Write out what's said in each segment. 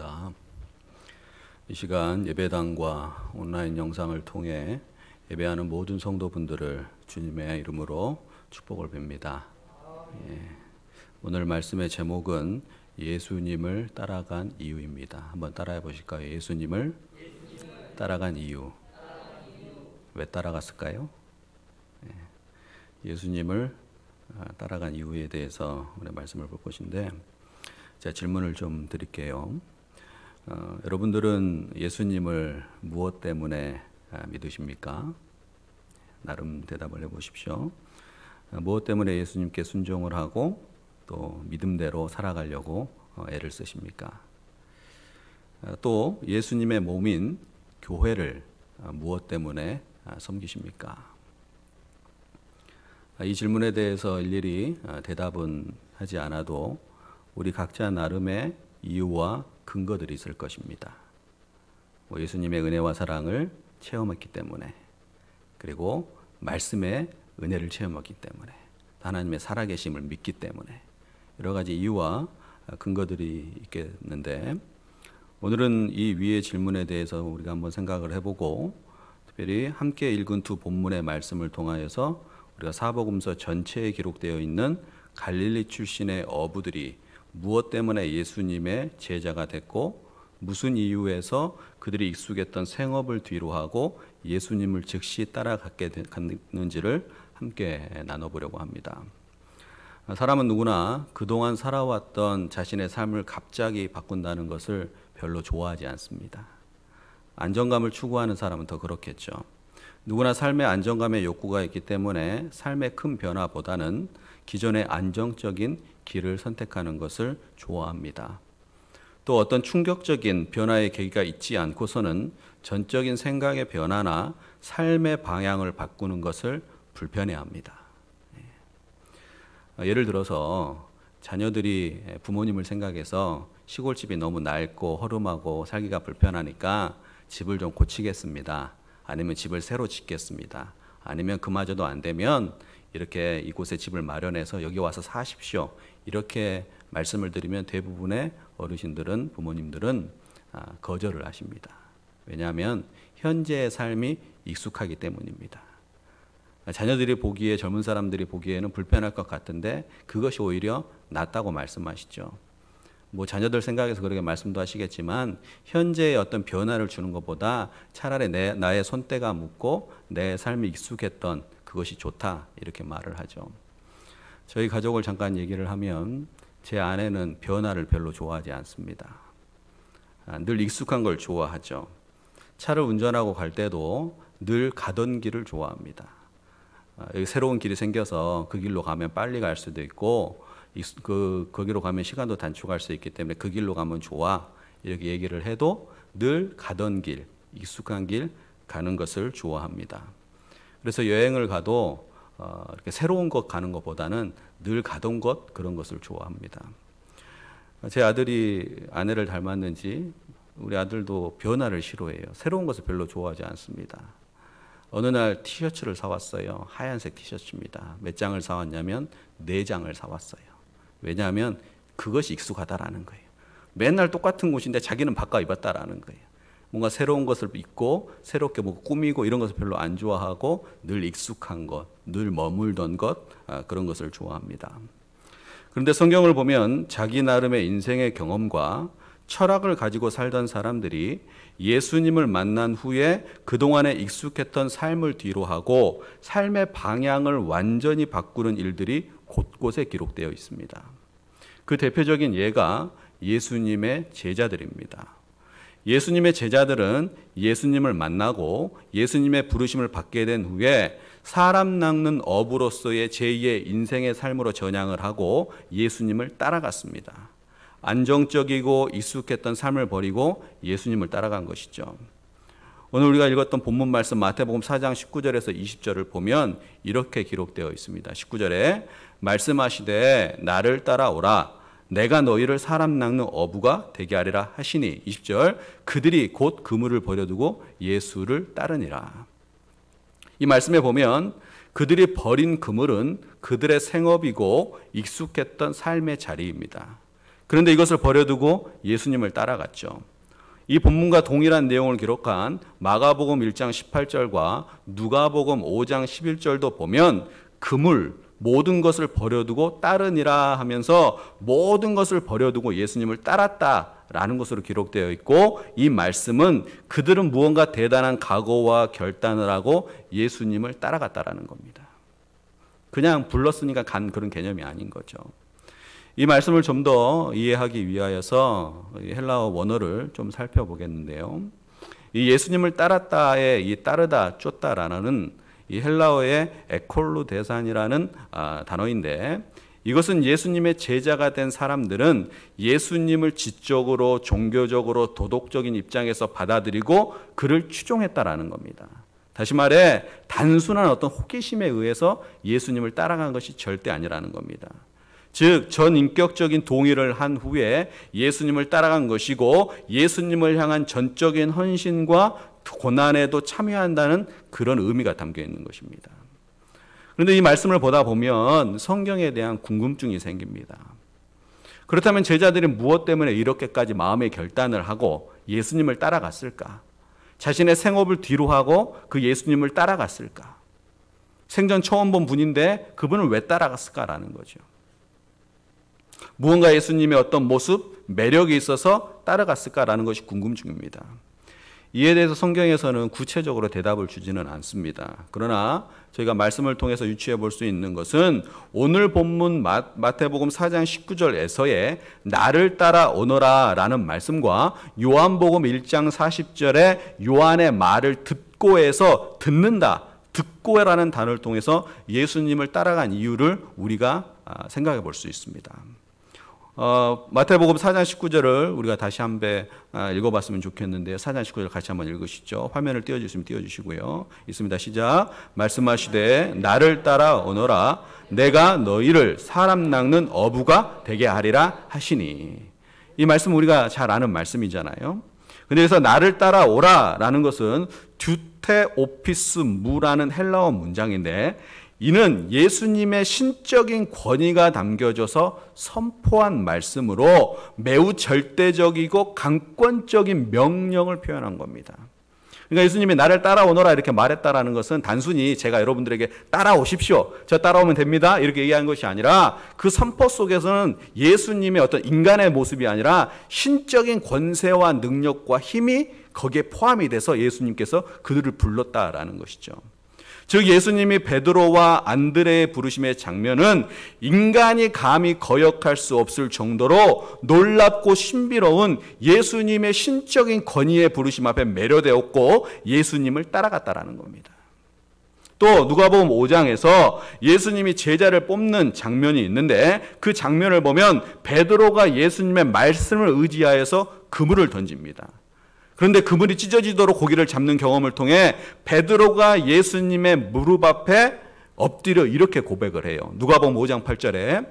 기도합니다. 이 시간 예배당과 온라인 영상을 통해 예배하는 모든 성도분들을 주님의 이름으로 축복을 빕니다. 오늘 말씀의 제목은 예수님을 따라간 이유입니다. 한번 따라해 보실까요? 예수님을 따라간 이유. 왜 따라갔을까요? 예수님을 따라간 이유에 대해서 오늘 말씀을 볼 것인데, 제가 질문을 좀 드릴게요. 여러분들은 예수님을 무엇 때문에 믿으십니까? 나름 대답을 해보십시오. 무엇 때문에 예수님께 순종을 하고 또 믿음대로 살아가려고 애를 쓰십니까? 또 예수님의 몸인 교회를 무엇 때문에 섬기십니까? 이 질문에 대해서 일일이 대답은 하지 않아도 우리 각자 나름의 이유와 근거들이 있을 것입니다. 예수님의 은혜와 사랑을 체험했기 때문에, 그리고 말씀의 은혜를 체험했기 때문에, 하나님의 살아계심을 믿기 때문에 여러 가지 이유와 근거들이 있겠는데, 오늘은 이 위의 질문에 대해서 우리가 한번 생각을 해보고, 특별히 함께 읽은 두 본문의 말씀을 통하여서 우리가 사복음서 전체에 기록되어 있는 갈릴리 출신의 어부들이 무엇 때문에 예수님의 제자가 됐고, 무슨 이유에서 그들이 익숙했던 생업을 뒤로하고 예수님을 즉시 따라가게 됐는지를 함께 나눠보려고 합니다. 사람은 누구나 그동안 살아왔던 자신의 삶을 갑자기 바꾼다는 것을 별로 좋아하지 않습니다. 안정감을 추구하는 사람은 더 그렇겠죠. 누구나 삶의 안정감의 욕구가 있기 때문에 삶의 큰 변화보다는 기존의 안정적인 길을 선택하는 것을 좋아합니다. 또 어떤 충격적인 변화의 계기가 있지 않고서는 전적인 생각의 변화나 삶의 방향을 바꾸는 것을 불편해합니다. 예를 들어서 자녀들이 부모님을 생각해서 시골집이 너무 낡고 허름하고 살기가 불편하니까 집을 좀 고치겠습니다. 아니면 집을 새로 짓겠습니다. 아니면 그마저도 안 되면 이렇게 이곳에 집을 마련해서 여기 와서 사십시오. 이렇게 말씀을 드리면 대부분의 어르신들은, 부모님들은 거절을 하십니다. 왜냐하면 현재의 삶이 익숙하기 때문입니다. 자녀들이 보기에, 젊은 사람들이 보기에는 불편할 것 같은데 그것이 오히려 낫다고 말씀하시죠. 자녀들 생각해서 그렇게 말씀도 하시겠지만, 현재의 어떤 변화를 주는 것보다 차라리 나의 손때가 묻고 내 삶이 익숙했던 그것이 좋다, 이렇게 말을 하죠. 저희 가족을 잠깐 얘기를 하면, 제 아내는 변화를 별로 좋아하지 않습니다. 늘 익숙한 걸 좋아하죠. 차를 운전하고 갈 때도 늘 가던 길을 좋아합니다. 새로운 길이 생겨서 그 길로 가면 빨리 갈 수도 있고, 거기로 가면 시간도 단축할 수 있기 때문에 그 길로 가면 좋아, 이렇게 얘기를 해도 늘 가던 길, 익숙한 길 가는 것을 좋아합니다. 그래서 여행을 가도 이렇게 새로운 곳 가는 것보다는 늘 가던 곳, 그런 것을 좋아합니다. 제 아들이 아내를 닮았는지 우리 아들도 변화를 싫어해요. 새로운 것을 별로 좋아하지 않습니다. 어느 날 티셔츠를 사왔어요. 하얀색 티셔츠입니다. 몇 장을 사왔냐면 4장을 사왔어요. 왜냐하면 그것이 익숙하다라는 거예요. 맨날 똑같은 옷인데 자기는 바꿔 입었다라는 거예요. 뭔가 새로운 것을 입고 새롭게 꾸미고 이런 것을 별로 안 좋아하고, 늘 익숙한 것, 늘 머물던 것, 그런 것을 좋아합니다. 그런데 성경을 보면 자기 나름의 인생의 경험과 철학을 가지고 살던 사람들이 예수님을 만난 후에 그동안에 익숙했던 삶을 뒤로하고 삶의 방향을 완전히 바꾸는 일들이 곳곳에 기록되어 있습니다. 그 대표적인 예가 예수님의 제자들입니다. 예수님의 제자들은 예수님을 만나고 예수님의 부르심을 받게 된 후에 사람 낚는 어부로서의 제2의 인생의 삶으로 전향을 하고 예수님을 따라갔습니다. 안정적이고 익숙했던 삶을 버리고 예수님을 따라간 것이죠. 오늘 우리가 읽었던 본문 말씀 마태복음 4장 19절에서 20절을 보면 이렇게 기록되어 있습니다. 19절에 말씀하시되 나를 따라오라, 내가 너희를 사람 낚는 어부가 되게 하리라 하시니, 20절, 그들이 곧 그물을 버려두고 예수를 따르니라. 이 말씀에 보면 그들이 버린 그물은 그들의 생업이고 익숙했던 삶의 자리입니다. 그런데 이것을 버려두고 예수님을 따라갔죠. 이 본문과 동일한 내용을 기록한 마가복음 1장 18절과 누가복음 5장 11절도 보면 그물 모든 것을 버려두고 따르니라 하면서 모든 것을 버려두고 예수님을 따랐다라는 것으로 기록되어 있고, 이 말씀은 그들은 무언가 대단한 각오와 결단을 하고 예수님을 따라갔다라는 겁니다. 그냥 불렀으니까 간 그런 개념이 아닌 거죠. 이 말씀을 좀 더 이해하기 위하여서 헬라어 원어를 좀 살펴보겠는데요. 이 예수님을 따랐다의 이 따르다, 쫓다라는 이 헬라어의 에콜루 대산이라는 단어인데, 이것은 예수님의 제자가 된 사람들은 예수님을 지적으로, 종교적으로, 도덕적인 입장에서 받아들이고 그를 추종했다라는 겁니다. 다시 말해 단순한 어떤 호기심에 의해서 예수님을 따라간 것이 절대 아니라는 겁니다. 즉 전인격적인 동의를 한 후에 예수님을 따라간 것이고, 예수님을 향한 전적인 헌신과 고난에도 참여한다는 그런 의미가 담겨 있는 것입니다. 그런데 이 말씀을 보다 보면 성경에 대한 궁금증이 생깁니다. 그렇다면 제자들이 무엇 때문에 이렇게까지 마음의 결단을 하고 예수님을 따라갔을까? 자신의 생업을 뒤로 하고 그 예수님을 따라갔을까? 생전 처음 본 분인데 그분을 왜 따라갔을까라는 거죠. 무언가 예수님의 어떤 모습, 매력이 있어서 따라갔을까라는 것이 궁금증입니다. 이에 대해서 성경에서는 구체적으로 대답을 주지는 않습니다. 그러나 저희가 말씀을 통해서 유추해 볼 수 있는 것은 오늘 본문 마태복음 4장 19절에서의 나를 따라오너라 라는 말씀과 요한복음 1장 40절에 요한의 말을 듣고에서 듣는다, 듣고라는 단어를 통해서 예수님을 따라간 이유를 우리가 생각해 볼 수 있습니다. 마태복음 4장 19절을 우리가 다시 한번 읽어봤으면 좋겠는데요. 4장 19절 같이 한번 읽으시죠. 화면을 띄워주시면 띄워주시고요. 있습니다. 시작. 말씀하시되 나를 따라오너라 내가 너희를 사람 낚는 어부가 되게 하리라 하시니. 이 말씀 우리가 잘 아는 말씀이잖아요. 근데 여기서 나를 따라오라 라는 것은 듀테오피스 무라는 헬라어 문장인데, 이는 예수님의 신적인 권위가 담겨져서 선포한 말씀으로 매우 절대적이고 강권적인 명령을 표현한 겁니다. 그러니까 예수님이 나를 따라오너라 이렇게 말했다라는 것은 단순히 제가 여러분들에게 따라오십시오, 저 따라오면 됩니다 이렇게 얘기한 것이 아니라, 그 선포 속에서는 예수님의 어떤 인간의 모습이 아니라 신적인 권세와 능력과 힘이 거기에 포함이 돼서 예수님께서 그들을 불렀다라는 것이죠. 즉 예수님이 베드로와 안드레의 부르심의 장면은 인간이 감히 거역할 수 없을 정도로 놀랍고 신비로운 예수님의 신적인 권위의 부르심 앞에 매료되었고 예수님을 따라갔다라는 겁니다. 또 누가복음 5장에서 예수님이 제자를 뽑는 장면이 있는데, 그 장면을 보면 베드로가 예수님의 말씀을 의지하여서 그물을 던집니다. 그런데 그물이 찢어지도록 고기를 잡는 경험을 통해 베드로가 예수님의 무릎 앞에 엎드려 이렇게 고백을 해요. 누가복음 5장 8절에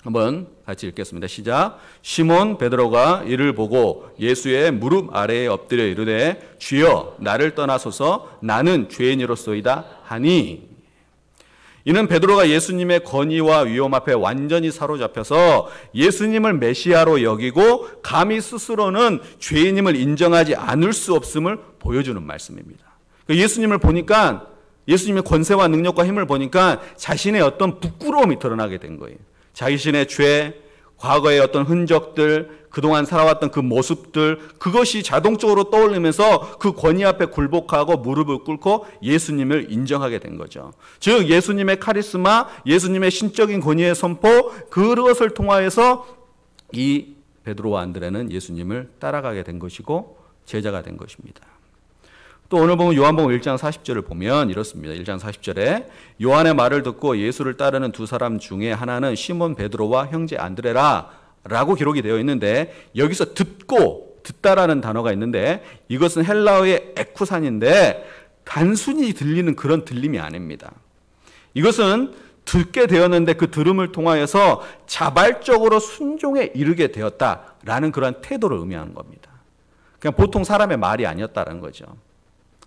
한번 같이 읽겠습니다. 시작. 시몬 베드로가 이를 보고 예수의 무릎 아래에 엎드려 이르되 주여 나를 떠나소서 나는 죄인이로소이다 하니. 이는 베드로가 예수님의 권위와 위엄 앞에 완전히 사로잡혀서 예수님을 메시아로 여기고 감히 스스로는 죄인임을 인정하지 않을 수 없음을 보여주는 말씀입니다. 예수님을 보니까, 예수님의 권세와 능력과 힘을 보니까 자신의 어떤 부끄러움이 드러나게 된 거예요. 자신의 죄, 과거의 어떤 흔적들, 그동안 살아왔던 그 모습들, 그것이 자동적으로 떠올리면서 그 권위 앞에 굴복하고 무릎을 꿇고 예수님을 인정하게 된 거죠. 즉 예수님의 카리스마, 예수님의 신적인 권위의 선포, 그것을 통하여서 이 베드로와 안드레는 예수님을 따라가게 된 것이고 제자가 된 것입니다. 또 오늘 보면 요한복음 1장 40절을 보면 이렇습니다. 1장 40절에 요한의 말을 듣고 예수를 따르는 두 사람 중에 하나는 시몬 베드로와 형제 안드레라 라고 기록이 되어 있는데, 여기서 듣다라는 단어가 있는데 이것은 헬라어의 에쿠산인데 단순히 들리는 그런 들림이 아닙니다. 이것은 듣게 되었는데 그 들음을 통하여서 자발적으로 순종에 이르게 되었다라는 그런 태도를 의미하는 겁니다. 그냥 보통 사람의 말이 아니었다는 거죠.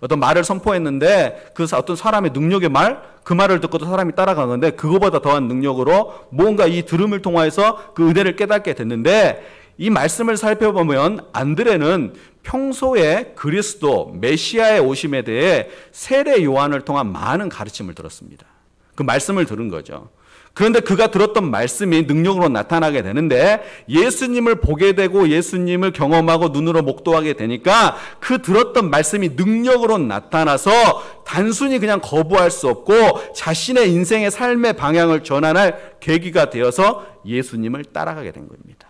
어떤 말을 선포했는데 그 어떤 사람의 능력의 말, 그 말을 듣고도 사람이 따라가는데 그거보다 더한 능력으로 뭔가 이 들음을 통하여서 그 은혜를 깨닫게 됐는데, 이 말씀을 살펴보면 안드레는 평소에 그리스도 메시아의 오심에 대해 세례 요한을 통한 많은 가르침을 들었습니다. 그 말씀을 들은 거죠. 그런데 그가 들었던 말씀이 능력으로 나타나게 되는데, 예수님을 보게 되고 예수님을 경험하고 눈으로 목도하게 되니까 그 들었던 말씀이 능력으로 나타나서 단순히 그냥 거부할 수 없고 자신의 인생의 삶의 방향을 전환할 계기가 되어서 예수님을 따라가게 된 겁니다.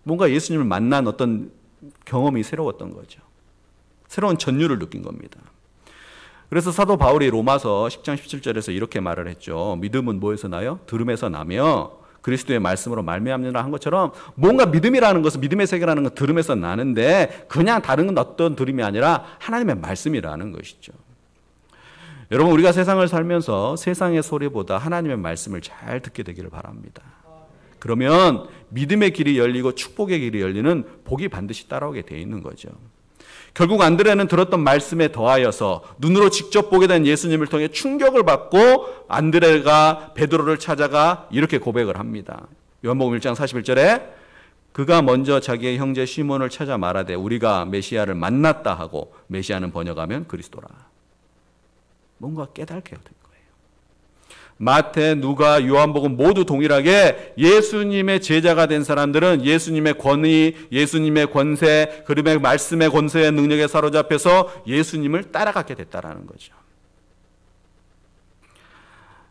뭔가 예수님을 만난 어떤 경험이 새로웠던 거죠. 새로운 전율을 느낀 겁니다. 그래서 사도 바울이 로마서 10장 17절에서 이렇게 말을 했죠. 믿음은 뭐에서 나요? 들음에서 나며 그리스도의 말씀으로 말미암느라 한 것처럼, 뭔가 믿음이라는 것은, 믿음의 세계라는 건 들음에서 나는데 그냥 다른 어떤 들음이 아니라 하나님의 말씀이라는 것이죠. 여러분, 우리가 세상을 살면서 세상의 소리보다 하나님의 말씀을 잘 듣게 되기를 바랍니다. 그러면 믿음의 길이 열리고 축복의 길이 열리는 복이 반드시 따라오게 돼 있는 거죠. 결국 안드레는 들었던 말씀에 더하여서 눈으로 직접 보게 된 예수님을 통해 충격을 받고 안드레가 베드로를 찾아가 이렇게 고백을 합니다. 요한복음 1장 41절에 그가 먼저 자기의 형제 시몬을 찾아 말하되 우리가 메시아를 만났다 하고, 메시아는 번역하면 그리스도라. 뭔가 깨닫게 된 거예요. 마태, 누가, 요한복음 모두 동일하게 예수님의 제자가 된 사람들은 예수님의 권위, 예수님의 권세, 그림의 말씀의 권세의 능력에 사로잡혀서 예수님을 따라가게 됐다라는 거죠.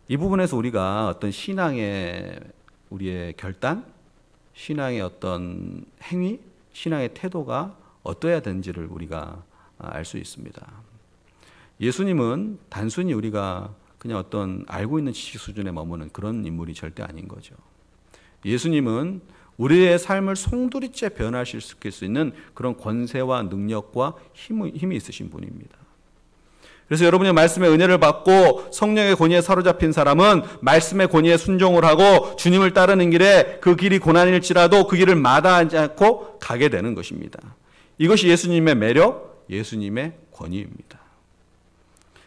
이 부분에서 우리가 어떤 신앙의 우리의 결단, 신앙의 어떤 행위, 신앙의 태도가 어떠해야 되는지를 우리가 알 수 있습니다. 예수님은 단순히 우리가 그냥 어떤 알고 있는 지식 수준에 머무는 그런 인물이 절대 아닌 거죠. 예수님은 우리의 삶을 송두리째 변화시킬 수 있는 그런 권세와 능력과 힘이 있으신 분입니다. 그래서 여러분이 말씀의 은혜를 받고 성령의 권위에 사로잡힌 사람은 말씀의 권위에 순종을 하고 주님을 따르는 길에 그 길이 고난일지라도 그 길을 마다하지 않고 가게 되는 것입니다. 이것이 예수님의 매력, 예수님의 권위입니다.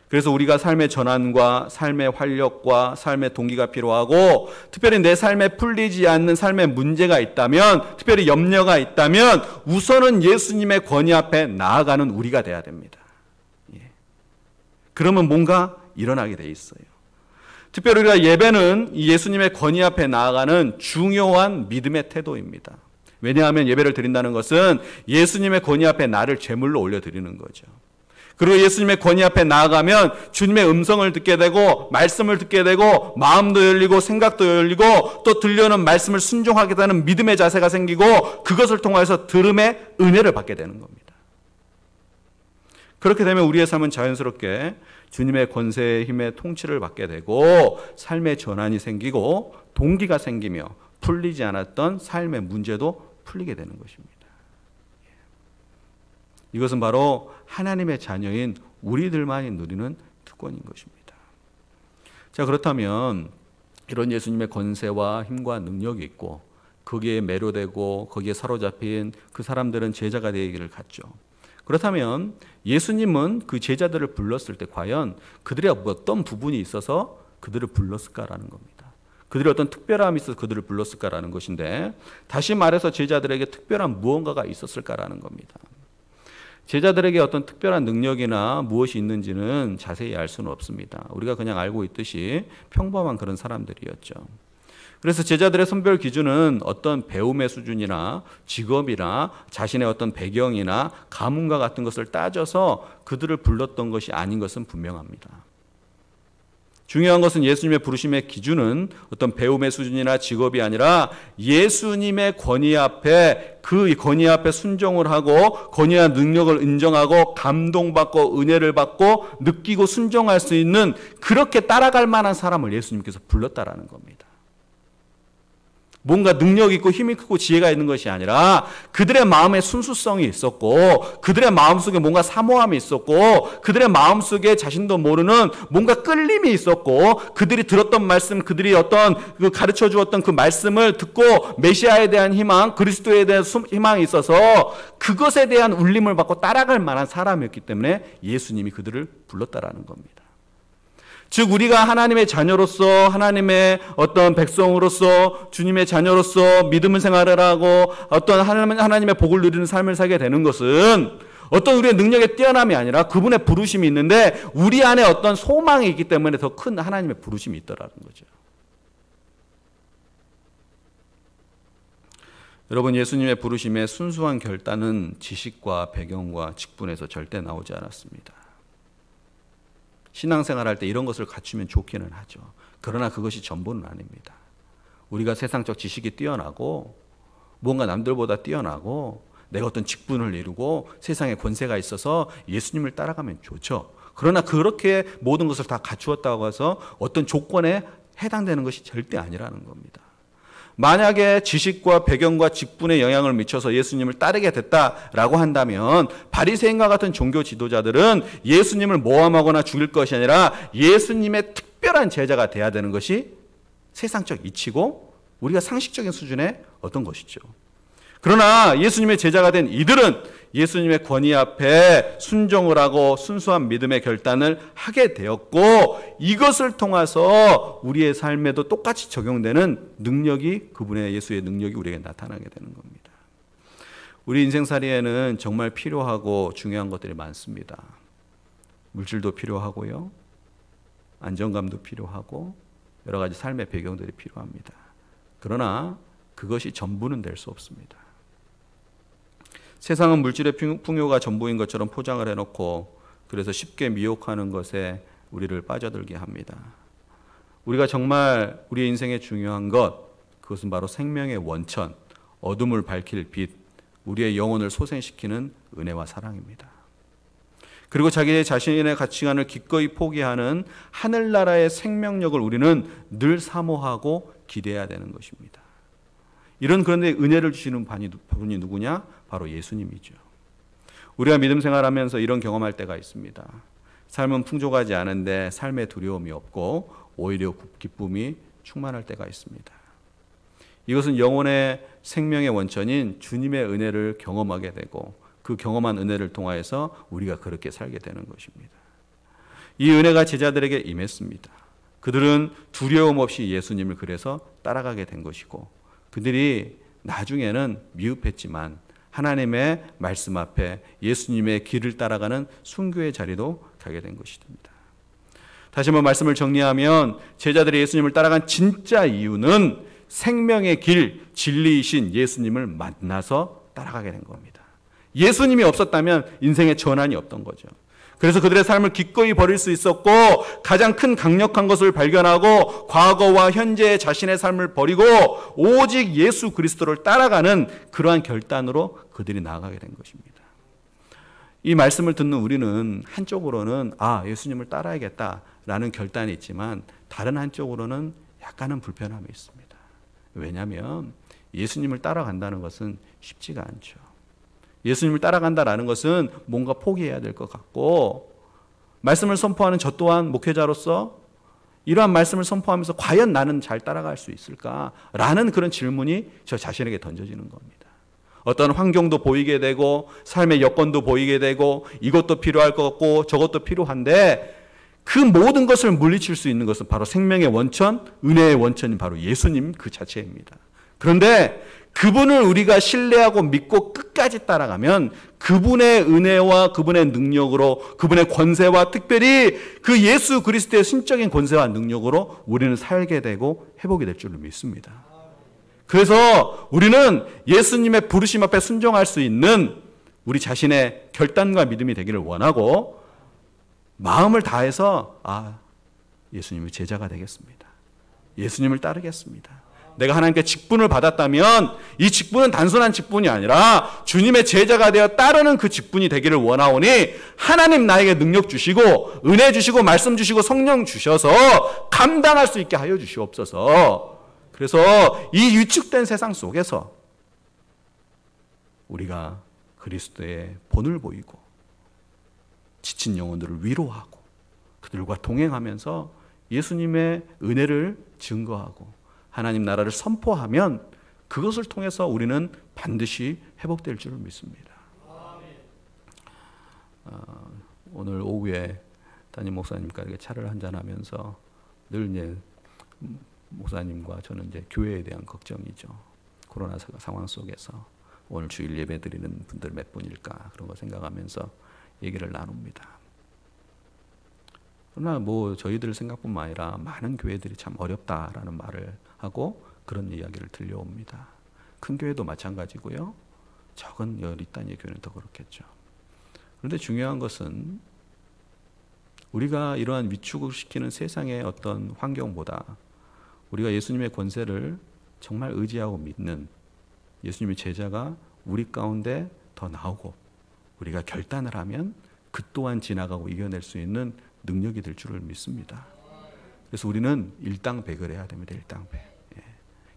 그래서 우리가 삶의 전환과 삶의 활력과 삶의 동기가 필요하고, 특별히 내 삶에 풀리지 않는 삶의 문제가 있다면, 특별히 염려가 있다면 우선은 예수님의 권위 앞에 나아가는 우리가 돼야 됩니다. 그러면 뭔가 일어나게 돼 있어요. 특별히 우리가 예배는 이 예수님의 권위 앞에 나아가는 중요한 믿음의 태도입니다. 왜냐하면 예배를 드린다는 것은 예수님의 권위 앞에 나를 제물로 올려드리는 거죠. 그리고 예수님의 권위 앞에 나아가면 주님의 음성을 듣게 되고 말씀을 듣게 되고 마음도 열리고 생각도 열리고 또 들려오는 말씀을 순종하게 되는 믿음의 자세가 생기고 그것을 통해서 들음의 은혜를 받게 되는 겁니다. 그렇게 되면 우리의 삶은 자연스럽게 주님의 권세의 힘의 통치를 받게 되고 삶의 전환이 생기고 동기가 생기며 풀리지 않았던 삶의 문제도 풀리게 되는 것입니다. 이것은 바로 하나님의 자녀인 우리들만이 누리는 특권인 것입니다. 자, 그렇다면 이런 예수님의 권세와 힘과 능력이 있고 거기에 매료되고 거기에 사로잡힌 그 사람들은 제자가 되기를 갔죠. 그렇다면 예수님은 그 제자들을 불렀을 때 과연 그들의 어떤 부분이 있어서 그들을 불렀을까라는 겁니다. 그들의 어떤 특별함이 있어서 그들을 불렀을까라는 것인데, 다시 말해서 제자들에게 특별한 무언가가 있었을까라는 겁니다. 제자들에게 어떤 특별한 능력이나 무엇이 있는지는 자세히 알 수는 없습니다. 우리가 그냥 알고 있듯이 평범한 그런 사람들이었죠. 그래서 제자들의 선별 기준은 어떤 배움의 수준이나 직업이나 자신의 어떤 배경이나 가문과 같은 것을 따져서 그들을 불렀던 것이 아닌 것은 분명합니다. 중요한 것은 예수님의 부르심의 기준은 어떤 배움의 수준이나 직업이 아니라 예수님의 권위 앞에, 그 권위 앞에 순종을 하고 권위와 능력을 인정하고 감동받고 은혜를 받고 느끼고 순종할 수 있는, 그렇게 따라갈 만한 사람을 예수님께서 불렀다라는 겁니다. 뭔가 능력 있고 힘이 크고 지혜가 있는 것이 아니라 그들의 마음에 순수성이 있었고 그들의 마음속에 뭔가 사모함이 있었고 그들의 마음속에 자신도 모르는 뭔가 끌림이 있었고 그들이 들었던 말씀, 그들이 어떤 그 가르쳐 주었던 그 말씀을 듣고 메시아에 대한 희망, 그리스도에 대한 희망이 있어서 그것에 대한 울림을 받고 따라갈 만한 사람이었기 때문에 예수님이 그들을 불렀다라는 겁니다. 즉 우리가 하나님의 자녀로서 하나님의 어떤 백성으로서 주님의 자녀로서 믿음을 생활을 하고 어떤 하나님의 복을 누리는 삶을 살게 되는 것은 어떤 우리의 능력의 뛰어남이 아니라 그분의 부르심이 있는데 우리 안에 어떤 소망이 있기 때문에 더 큰 하나님의 부르심이 있더라는 거죠. 여러분, 예수님의 부르심의 순수한 결단은 지식과 배경과 직분에서 절대 나오지 않았습니다. 신앙생활할 때 이런 것을 갖추면 좋기는 하죠. 그러나 그것이 전부는 아닙니다. 우리가 세상적 지식이 뛰어나고 뭔가 남들보다 뛰어나고 내가 어떤 직분을 이루고 세상에 권세가 있어서 예수님을 따라가면 좋죠. 그러나 그렇게 모든 것을 다 갖추었다고 해서 어떤 조건에 해당되는 것이 절대 아니라는 겁니다. 만약에 지식과 배경과 직분에 영향을 미쳐서 예수님을 따르게 됐다라고 한다면 바리새인과 같은 종교 지도자들은 예수님을 모함하거나 죽일 것이 아니라 예수님의 특별한 제자가 돼야 되는 것이 세상적 이치고 우리가 상식적인 수준의 어떤 것이죠. 그러나 예수님의 제자가 된 이들은 예수님의 권위 앞에 순종을 하고 순수한 믿음의 결단을 하게 되었고 이것을 통해서 우리의 삶에도 똑같이 적용되는 능력이 그분의 예수의 능력이 우리에게 나타나게 되는 겁니다. 우리 인생살이에는 정말 필요하고 중요한 것들이 많습니다. 물질도 필요하고요. 안정감도 필요하고 여러 가지 삶의 배경들이 필요합니다. 그러나 그것이 전부는 될 수 없습니다. 세상은 물질의 풍요가 전부인 것처럼 포장을 해놓고 그래서 쉽게 미혹하는 것에 우리를 빠져들게 합니다. 우리가 정말 우리의 인생에 중요한 것, 그것은 바로 생명의 원천, 어둠을 밝힐 빛, 우리의 영혼을 소생시키는 은혜와 사랑입니다. 그리고 자기 자신의 가치관을 기꺼이 포기하는 하늘나라의 생명력을 우리는 늘 사모하고 기대해야 되는 것입니다. 그런데 은혜를 주시는 분이 누구냐? 바로 예수님이죠. 우리가 믿음 생활하면서 이런 경험할 때가 있습니다. 삶은 풍족하지 않은데 삶에 두려움이 없고 오히려 기쁨이 충만할 때가 있습니다. 이것은 영혼의 생명의 원천인 주님의 은혜를 경험하게 되고 그 경험한 은혜를 통하여서 우리가 그렇게 살게 되는 것입니다. 이 은혜가 제자들에게 임했습니다. 그들은 두려움 없이 예수님을 그래서 따라가게 된 것이고 그들이 나중에는 미흡했지만 하나님의 말씀 앞에 예수님의 길을 따라가는 순교의 자리도 가게 된 것입니다. 다시 한번 말씀을 정리하면 제자들이 예수님을 따라간 진짜 이유는 생명의 길, 진리이신 예수님을 만나서 따라가게 된 겁니다. 예수님이 없었다면 인생에 전환이 없던 거죠. 그래서 그들의 삶을 기꺼이 버릴 수 있었고 가장 큰 강력한 것을 발견하고 과거와 현재의 자신의 삶을 버리고 오직 예수 그리스도를 따라가는 그러한 결단으로 그들이 나아가게 된 것입니다. 이 말씀을 듣는 우리는 한쪽으로는 예수님을 따라야겠다라는 결단이 있지만 다른 한쪽으로는 약간은 불편함이 있습니다. 왜냐하면 예수님을 따라간다는 것은 쉽지가 않죠. 예수님을 따라간다라는 것은 뭔가 포기해야 될 것 같고 말씀을 선포하는 저 또한 목회자로서 이러한 말씀을 선포하면서 과연 나는 잘 따라갈 수 있을까라는 그런 질문이 저 자신에게 던져지는 겁니다. 어떤 환경도 보이게 되고 삶의 여건도 보이게 되고 이것도 필요할 것 같고 저것도 필요한데 그 모든 것을 물리칠 수 있는 것은 바로 생명의 원천, 은혜의 원천인 바로 예수님 그 자체입니다. 그런데 그분을 우리가 신뢰하고 믿고 끝까지 따라가면 그분의 은혜와 그분의 능력으로 그분의 권세와 특별히 그 예수 그리스도의 신적인 권세와 능력으로 우리는 살게 되고 회복이 될 줄로 믿습니다. 그래서 우리는 예수님의 부르심 앞에 순종할 수 있는 우리 자신의 결단과 믿음이 되기를 원하고 마음을 다해서 예수님의 제자가 되겠습니다. 예수님을 따르겠습니다. 내가 하나님께 직분을 받았다면 이 직분은 단순한 직분이 아니라 주님의 제자가 되어 따르는 그 직분이 되기를 원하오니 하나님 나에게 능력 주시고 은혜 주시고 말씀 주시고 성령 주셔서 감당할 수 있게 하여 주시옵소서. 그래서 이 위축된 세상 속에서 우리가 그리스도의 본을 보이고 지친 영혼들을 위로하고 그들과 동행하면서 예수님의 은혜를 증거하고 하나님 나라를 선포하면 그것을 통해서 우리는 반드시 회복될 줄을 믿습니다. 오늘 오후에 담임 목사님과 이렇게 차를 한잔하면서 늘 이제 목사님과 저는 이제 교회에 대한 걱정이죠. 코로나 상황 속에서 오늘 주일 예배 드리는 분들 몇 분일까 그런 거 생각하면서 얘기를 나눕니다. 그러나 뭐 저희들 생각뿐만 아니라 많은 교회들이 참 어렵다라는 말을 하고 그런 이야기를 들려옵니다. 큰 교회도 마찬가지고요. 적은 리따니의 교회는 더 그렇겠죠. 그런데 중요한 것은 우리가 이러한 위축을 시키는 세상의 어떤 환경보다 우리가 예수님의 권세를 정말 의지하고 믿는 예수님의 제자가 우리 가운데 더 나오고 우리가 결단을 하면 그 또한 지나가고 이겨낼 수 있는 능력이 될 줄을 믿습니다. 그래서 우리는 일당백을 해야 됩니다. 일당백.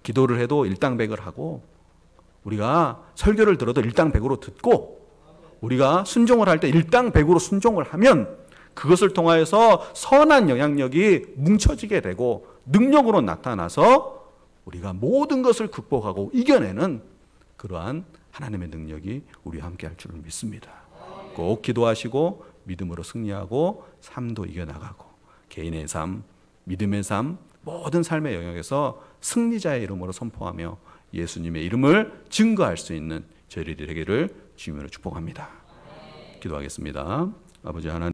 기도를 해도 일당백을 하고 우리가 설교를 들어도 일당백으로 듣고 우리가 순종을 할 때 일당백으로 순종을 하면 그것을 통하여서 선한 영향력이 뭉쳐지게 되고 능력으로 나타나서 우리가 모든 것을 극복하고 이겨내는 그러한 하나님의 능력이 우리와 함께 할 줄을 믿습니다. 꼭 기도하시고 믿음으로 승리하고 삶도 이겨나가고 개인의 삶, 믿음의 삶, 모든 삶의 영역에서 승리자의 이름으로 선포하며 예수님의 이름을 증거할 수 있는 저희들이 되기를 주님으로 축복합니다. 기도하겠습니다. 아버지 하나님